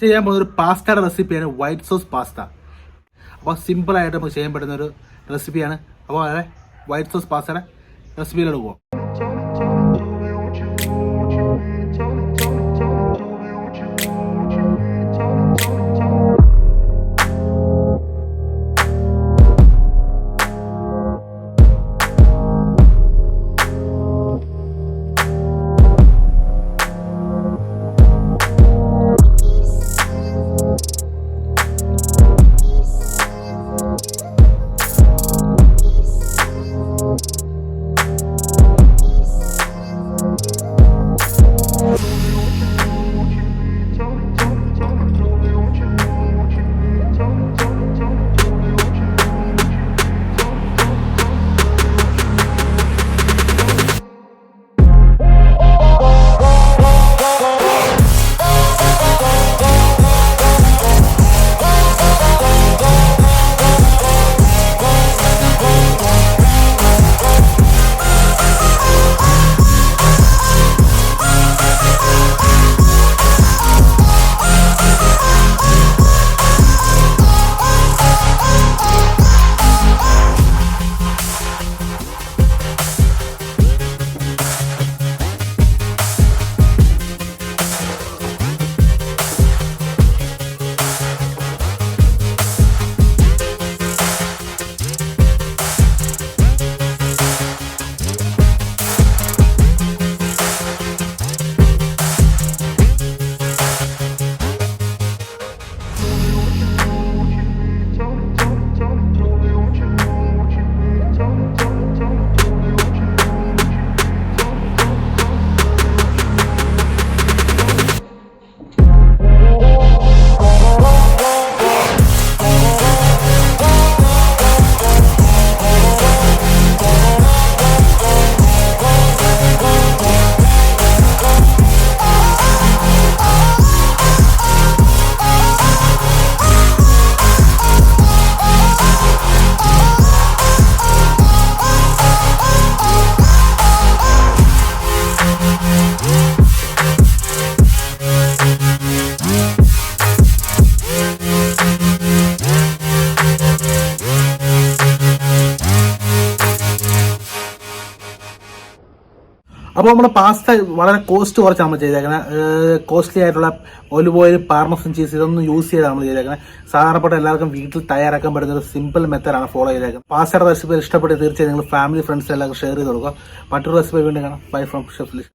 ചെയ്യാൻ പോകുന്ന ഒരു പാസ്തയുടെ റെസിപ്പിയാണ് വൈറ്റ് സോസ് പാസ്ത. അപ്പോൾ സിമ്പിളായിട്ട് നമുക്ക് ചെയ്യാൻ പറ്റുന്ന ഒരു റെസിപ്പിയാണ്. അപ്പോൾ അതെ വൈറ്റ് സോസ് പാസ്തയുടെ റെസിപ്പിയിലോട്ട് പോകാം. അപ്പോൾ നമ്മുടെ പാസ്ത വളരെ കോസ്റ്റ് കുറച്ച് നമ്മൾ ചെയ്തേക്കുന്നത്. കോസ്റ്റ്ലി ആയിട്ടുള്ള ഒലിവ് ഓയിൽ, പാർമസൻ ചീസ് ഇതൊന്നും യൂസ് ചെയ്താണ് നമ്മൾ ചെയ്തേക്കുന്നത്. സാധാരണപ്പെട്ട എല്ലാവർക്കും വീട്ടിൽ തയ്യാറാക്കാൻ പറ്റുന്ന ഒരു സിമ്പിൾ മെത്തേഡാണ് ഫോളോ ചെയ്തേക്കുന്നത്. പാസ്തയുടെ റെസിപ്പി ഇഷ്ടപ്പെട്ട് തീർച്ചയായും നിങ്ങൾ ഫാമിലി ഫ്രണ്ട്സ് എല്ലാവർക്കും ഷെയർ ചെയ്ത് കൊടുക്കുക. മറ്റൊരു റെസിപ്പി വീണ്ടും കാണാം. Bye from chef ലിഷ്.